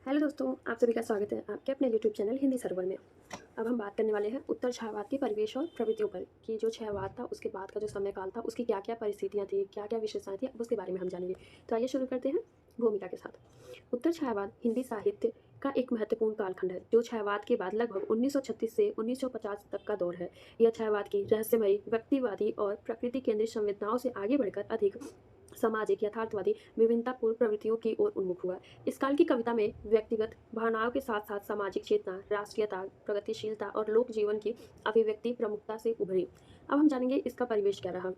Hello दोस्तों, आप सभी का स्वागत है आपके अपने यूट्यूब चैनल हिंदी सर्वर में। अब हम बात करने वाले हैं उत्तर छायावाद के परिवेश और प्रवृत्तियों पर कि जो छायावाद था उसके बाद का जो समय काल था उसकी क्या क्या परिस्थितियाँ थी, क्या क्या विशेषताएं थी, अब उसके बारे में हम जानेंगे। तो आइए शुरू करते हैं भूमिका के साथ। उत्तर छायावाद हिंदी साहित्य का एक महत्वपूर्ण कालखंड है जो छायावाद के बाद लगभग 1936 से 1950 तक का दौर है। यह छायावाद की रहस्यमयी, व्यक्तिवादी और प्रकृति केंद्रित संवेदनाओं से आगे बढ़कर अधिक सामाजिक, यथार्थवादी, विभिन्नतापूर्ण प्रवृत्तियों की ओर उन्मुख हुआ। इस काल की कविता में व्यक्तिगत भावनाओं के साथ साथ सामाजिक चेतना, राष्ट्रीयता, प्रगतिशीलता और लोक जीवन की अभिव्यक्ति प्रमुखता से उभरी। अब हम जानेंगे इसका परिवेश क्या रहा।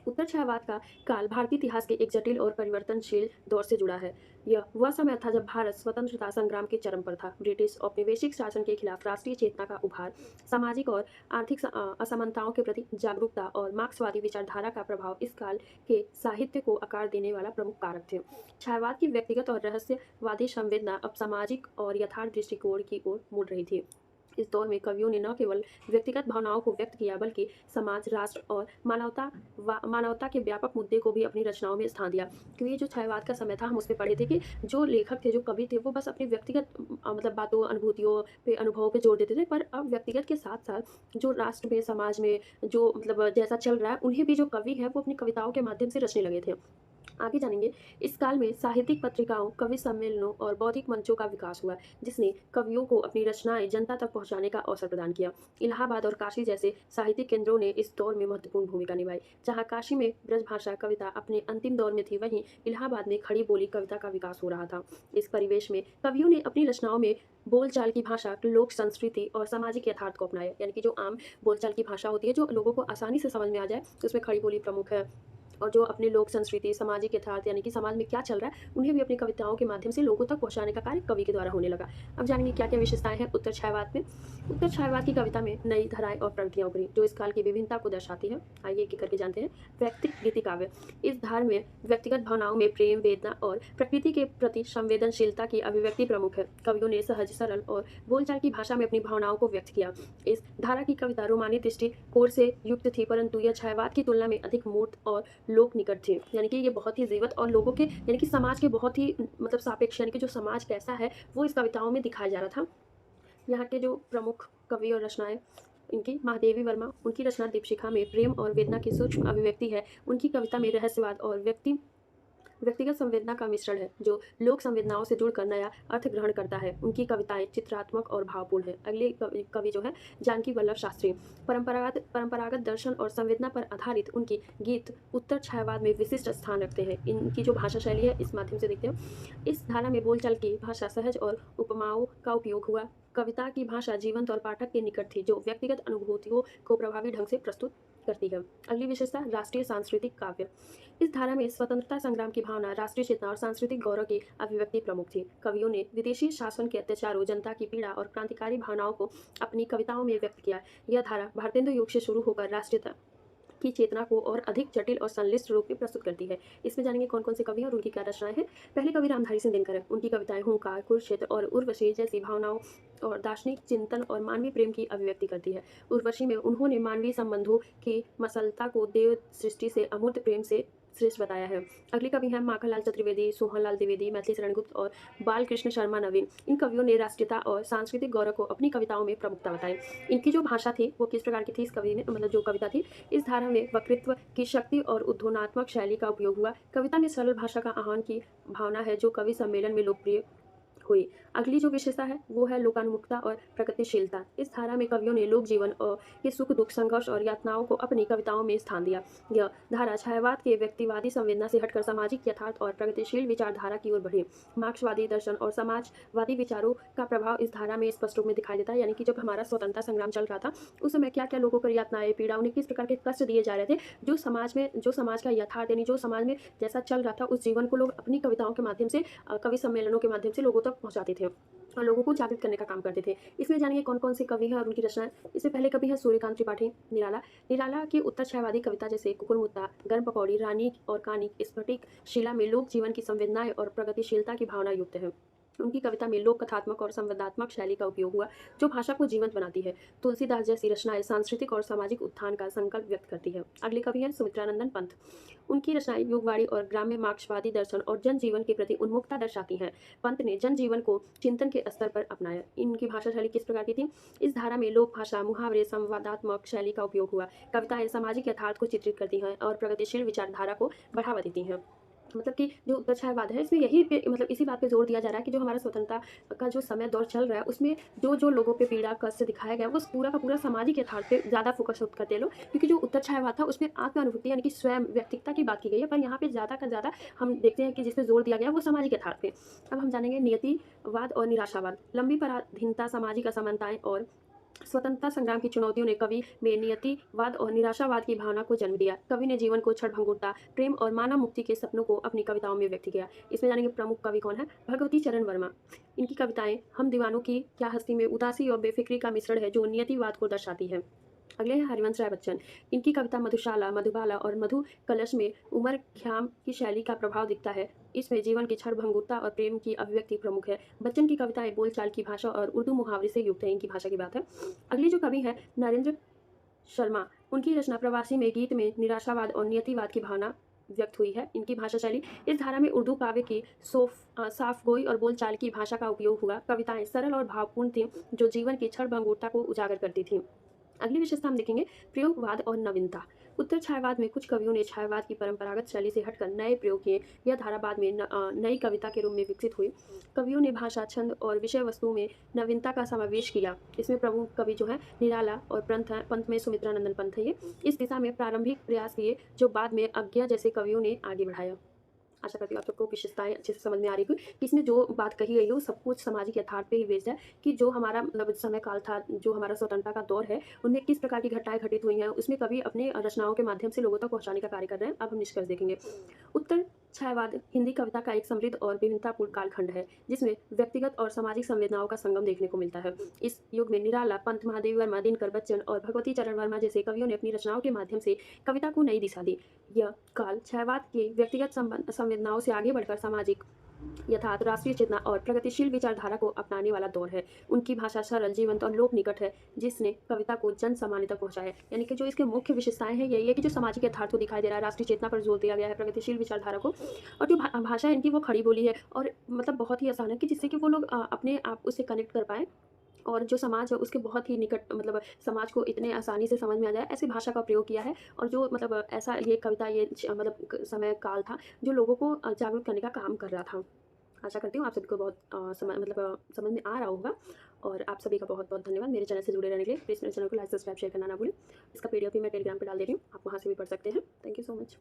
उत्तर छायावाद का काल भारतीय इतिहास के एक जटिल और परिवर्तनशील दौर से जुड़ा है। यह वह समय था जब भारत स्वतंत्रता संग्राम के चरम पर था। ब्रिटिश औपनिवेशिक शासन के खिलाफ राष्ट्रीय चेतना का उभार, सामाजिक और आर्थिक असमानताओं के प्रति जागरूकता और मार्क्सवादी विचारधारा का प्रभाव इस काल के साहित्य को आकार देने वाला प्रमुख कारक थे। छायावाद की व्यक्तिगत और रहस्यवादी संवेदना अब सामाजिक और यथार्थ दृष्टिकोण की ओर मुड़ रही थी। इस दौर में कवियों ने न केवल व्यक्तिगत भावनाओं को व्यक्त किया बल्कि समाज, राष्ट्र और मानवता के व्यापक मुद्दे को भी अपनी रचनाओं में स्थान दिया। क्योंकि ये जो छायावाद का समय था हम उसमें पढ़े थे कि जो लेखक थे, जो कवि थे, वो बस अपनी व्यक्तिगत मतलब बातों, अनुभूतियों पे, अनुभवों पे जोर देते थे। पर अब व्यक्तिगत के साथ साथ जो राष्ट्र में, समाज में जो मतलब जैसा चल रहा है, उन्हें भी जो कवि है वो अपनी कविताओं के माध्यम से रचने लगे थे। आगे जानेंगे। इस काल में साहित्यिक पत्रिकाओं, कवि सम्मेलनों और बौद्धिक मंचों का विकास हुआ जिसने कवियों को अपनी रचनाएं जनता तक पहुंचाने का अवसर प्रदान किया। इलाहाबाद और काशी जैसे साहित्यिक केंद्रों ने इस दौर में महत्वपूर्ण भूमिका निभाई। जहां काशी में ब्रजभाषा कविता अपने अंतिम दौर में थी, वहीं इलाहाबाद में खड़ी बोली कविता का विकास हो रहा था। इस परिवेश में कवियों ने अपनी रचनाओं में बोलचाल की भाषा, लोक संस्कृति और सामाजिक यथार्थ को अपनाया। यानी कि जो आम बोलचाल की भाषा होती है, जो लोगों को आसानी से समझ में आ जाए, उसमें खड़ी बोली प्रमुख है। और जो अपने लोक संस्कृति, सामाजिक यथार्थ यानी कि समाज में क्या चल रहा है, उन्हें भी अपनी कविताओं के माध्यम से लोगों तक पहुँचाने का कार्य कवि के द्वारा होने लगा। अब जानेंगे क्या-क्या विशेषताएँ हैं उत्तर छायावाद में। उत्तर छायावाद की कविता में नई धाराएँ और प्रवृत्तियाँ उभरी, जो इस काल की विभिन्नता को दर्शाती है। आइए एक-एक करके जानते हैं। व्यक्तिक गीति काव्य। इस धार में व्यक्तिगत भावनाओं में प्रेम, वेदना और प्रकृति के प्रति संवेदनशीलता की अभिव्यक्ति प्रमुख है। कवियों ने सहज, सरल और बोलचाल की भाषा में अपनी भावनाओं को व्यक्त किया। इस धारा की कविता रोमानी दृष्टिकोण से युक्त थी, परंतु यह छायावाद की तुलना में अधिक मूर्त और लोक निकट थे। यानी कि ये बहुत ही जीवत और लोगों के यानी कि समाज के बहुत ही मतलब सापेक्ष, यानी कि जो समाज कैसा है वो इस कविताओं में दिखाया जा रहा था। यहाँ के जो प्रमुख कवि और रचनाएँ इनकी महादेवी वर्मा, उनकी रचना दीपशिखा में प्रेम और वेदना की सूक्ष्म अभिव्यक्ति है। उनकी कविता में रहस्यवाद और व्यक्तिगत संवेदना का मिश्रण है, जो लोक संवेदनाओं से जुड़कर नया अर्थ ग्रहण करता है। उनकी कविताएँ चित्रात्मक और भावपूर्ण हैं। अगले कवि जो हैं जानकी वल्लभ शास्त्री। परंपरागत दर्शन और संवेदना पर आधारित उनकी गीत उत्तर छायावाद में विशिष्ट स्थान रखते हैं। इनकी जो भाषा शैली है, इस माध्यम से देखते हैं। इस धारा में बोलचाल की भाषा सहज और उपमाओं का उपयोग हुआ। कविता की भाषा जीवंत और पाठक के निकट थी, जो व्यक्तिगत अनुभूतियों को प्रभावी ढंग से प्रस्तुत करती है। अगली विशेषता राष्ट्रीय सांस्कृतिक काव्य। इस धारा में स्वतंत्रता संग्राम की भावना, राष्ट्रीय चेतना और सांस्कृतिक गौरव की अभिव्यक्ति प्रमुख थी। कवियों ने विदेशी शासन के अत्याचारों, जनता की पीड़ा और क्रांतिकारी भावनाओं को अपनी कविताओं में व्यक्त किया। यह धारा भारतेंदु युग से शुरू होकर राष्ट्रीयता की चेतना को और अधिक जटिल और संश्लिष्ट रूप में प्रस्तुत करती है। इसमें जानेंगे कौन-कौन से कवि हैं और उनकी क्या रचनाएँ हैं। पहले कवि रामधारी सिंह दिनकर हैं। उनकी कविताएँ हुंकार, कुरुक्षेत्र और उर्वशी जैसी भावनाओं और दार्शनिक चिंतन और मानवीय प्रेम की अभिव्यक्ति करती है। उर्वशी में उन्होंने मानवीय संबंधों की मसलता को देव सृष्टि से अमूर्त प्रेम से श्रेष्ठ बताया है। अगले कवि हैं माखनलाल चतुर्वेदी, सोहनलाल द्विवेदी, मैथिली शरण गुप्त और बालकृष्ण शर्मा नवीन। इन कवियों ने राष्ट्रीयता और सांस्कृतिक गौरव को अपनी कविताओं में प्रमुखता बताई। इनकी जो भाषा थी वो किस प्रकार की थी, इस कवि में मतलब जो कविता थी, इस धारा में वक्तृत्व की शक्ति और उद्बोधनात्मक शैली का उपयोग हुआ। कविता में सरल भाषा का आह्वान की भावना है, जो कवि सम्मेलन में लोकप्रिय हुई। अगली जो विशेषता है वो है लोकानुमुखता और प्रगतिशीलता। इस धारा में कवियों ने लोक जीवन और के सुख दुख, संघर्ष और यातनाओं को अपनी कविताओं में स्थान दिया। यह धारा छायावाद के व्यक्तिवादी संवेदना से हटकर सामाजिक यथार्थ और प्रगतिशील विचारधारा की ओर बढ़ी। मार्क्सवादी दर्शन और समाजवादी विचारों का प्रभाव इस धारा में स्पष्ट रूप में दिखाई देता है। यानी कि जब हमारा स्वतंत्रता संग्राम चल रहा था, उस समय क्या-क्या लोगों को यातनाएँ, पीड़ा, उन्हें किस प्रकार के कष्ट दिए जा रहे थे, जो समाज का यथार्थ यानी जो समाज में जैसा चल रहा था, उस जीवन को लोग अपनी कविताओं के माध्यम से कवि सम्मेलनों के माध्यम से लोगों तक पहुँचाते थे और लोगों को जागृत करने का काम करते थे। इसमें जानिए कौन-कौन से कवि हैं और उनकी रचनाएँ। इससे पहले कवि हैं सूर्यकांत त्रिपाठी, निराला। निराला की उत्तर छायावादी कविता जैसे कुकुर मुत्ता, गर्म पकौड़ी, रानी और कानी, स्फटिक शिला में लोक जीवन की संवेदनाएँ और प्रगतिशीलता की भावना युक्त है। उनकी कविता में लोक कथात्मक और संवादात्मक शैली का उपयोग हुआ, जो भाषा को जीवंत बनाती है। तुलसीदास जैसी रचनाएँ सांस्कृतिक और सामाजिक उत्थान का संकल्प व्यक्त करती है। अगले कवि हैं सुमित्रानंदन पंत। उनकी रचनाएँ युगवाड़ी और ग्राम्य मार्क्सवादी दर्शन और जनजीवन के प्रति उन्मुखता दर्शाती हैं। पंत ने जनजीवन को चिंतन के स्तर पर अपनाया। इनकी भाषा शैली किस प्रकार की थी? इस धारा में लोक भाषा, मुहावरे, संवादात्मक शैली का उपयोग हुआ। कविताएँ सामाजिक यथार्थ को चित्रित करती हैं और प्रगतिशील विचारधारा को बढ़ावा देती हैं। मतलब कि जो उत्तर छायावाद है, इसमें यही पे मतलब इसी बात पे ज़ोर दिया जा रहा है कि जो हमारा स्वतंत्रता का जो समय दौर चल रहा है, उसमें जो लोगों पे पीड़ा कष्ट दिखाया गया है, वो पूरा का पूरा सामाजिक यथार्थ पे ज़्यादा फोकस करते हैं लोग। क्योंकि जो उत्तर छायावाद था, उसमें आत्म-अनुभूति यानी कि स्वयं व्यक्तिगता की बात की गई है, पर यहाँ पे ज़्यादा का ज़्यादा हम देखते हैं कि जिस पे ज़ोर दिया गया है, वो सामाजिक यथार्थ पे। अब हम जानेंगे नियतिवाद और निराशावाद। लंबी पराधीनता, सामाजिक असमानताएँ और स्वतंत्रता संग्राम की चुनौतियों ने कवि में नियतिवाद और निराशावाद की भावना को जन्म दिया। कवि ने जीवन को क्षणभंगुरता, प्रेम और मानव मुक्ति के सपनों को अपनी कविताओं में व्यक्त किया। इसमें जानेंगे प्रमुख कवि कौन है? भगवती चरण वर्मा। इनकी कविताएं हम दीवानों की क्या हस्ती में उदासी और बेफिक्री का मिश्रण है, जो नियतिवाद को दर्शाती है। अगले हैं हरिवंश राय बच्चन। इनकी कविता मधुशाला, मधुबाला और मधु कलश में उमर ख़्याम की शैली का प्रभाव दिखता है। इसमें जीवन की क्षणभंगुरता और प्रेम की अभिव्यक्ति प्रमुख है। बच्चन की कविताएं बोलचाल की भाषा और उर्दू मुहावरे से युक्त है। इनकी भाषा की बात है। अगली जो कवि हैं नरेंद्र शर्मा। उनकी रचना प्रवासी में गीत में निराशावाद और नियतिवाद की भावना व्यक्त हुई है। इनकी भाषा शैली इस धारा में उर्दू काव्य की साफ गोई और बोलचाल की भाषा का उपयोग हुआ। कविताएं सरल और भावपूर्ण थीं, जो जीवन की क्षणभंगुरता को उजागर करती थीं। अगली विशेषता हम देखेंगे प्रयोगवाद और नवीनता। उत्तर छायावाद में कुछ कवियों ने छायावाद की परंपरागत शैली से हटकर नए प्रयोग किए। यह धारा बाद में नई कविता के रूप में विकसित हुई। कवियों ने भाषा, छंद और विषय वस्तु में नवीनता का समावेश किया। इसमें प्रमुख कवि जो हैं निराला और पंत में सुमित्रानंदन पंत है। ये इस दिशा में प्रारंभिक प्रयास किए, जो बाद में अज्ञा जैसे कवियों ने आगे बढ़ाया। आशा करती हूँ आप सबको विशेषताएँ अच्छे से समझ में आ रही होगी कि इसमें जो बात कही गई है वो सब कुछ सामाजिक यथार्थ पे ही बेस्ड है कि जो हमारा मतलब समय काल था, जो हमारा स्वतंत्रता का दौर है, उनमें किस प्रकार की घटनाएँ घटित हुई हैं, उसमें कवि अपने रचनाओं के माध्यम से लोगों तक पहुँचाने का कार्य कर रहे हैं। अब हम निष्कर्ष देखेंगे। उत्तर छायावाद हिंदी कविता का एक समृद्ध और विभिन्नतापूर्ण कालखंड है, जिसमें व्यक्तिगत और सामाजिक संवेदनाओं का संगम देखने को मिलता है। इस युग में निराला, पंत, महादेवी वर्मा, दिनकर बच्चन और भगवती चरण वर्मा जैसे कवियों ने अपनी रचनाओं के माध्यम से कविता को नई दिशा दी। यह काल छायावाद के व्यक्तिगत संवेदनाओं से आगे बढ़कर सामाजिक यथार्थ, राष्ट्रीय चेतना और प्रगतिशील विचारधारा को अपनाने वाला दौर है। उनकी भाषा सरल, जीवंत और लोक निकट है, जिसने कविता को जन सामान्य तक पहुंचाया है। यानी कि जो इसके मुख्य विशेषताएं हैं यही है कि जो सामाजिक यथार्थ को दिखाई दे रहा है, राष्ट्रीय चेतना पर जोर दिया गया है, प्रगतिशील विचारधारा को, और जो भाषा है इनकी वो खड़ी बोली है और मतलब बहुत ही आसान है कि जिससे कि वो लोग अपने आप उससे कनेक्ट कर पाए और जो समाज है उसके बहुत ही निकट मतलब समाज को इतने आसानी से समझ में आ जाए, ऐसी भाषा का प्रयोग किया है। और जो मतलब ऐसा ये कविता ये मतलब समय काल था जो लोगों को जागरूक करने का काम कर रहा था। आशा करती हूँ आप सभी को बहुत समझ में आ रहा होगा और आप सभी का बहुत बहुत धन्यवाद मेरे चैनल से जुड़े रहने के लिए। प्लीज़ मेरे चैनल को लाइक, सब्सक्राइब, शेयर करना ना भूलें। इसका पीडीएफ भी मैं टेलीग्राम पे डाल दे रही हूँ, आप वहाँ से भी पढ़ सकते हैं। Thank you so much.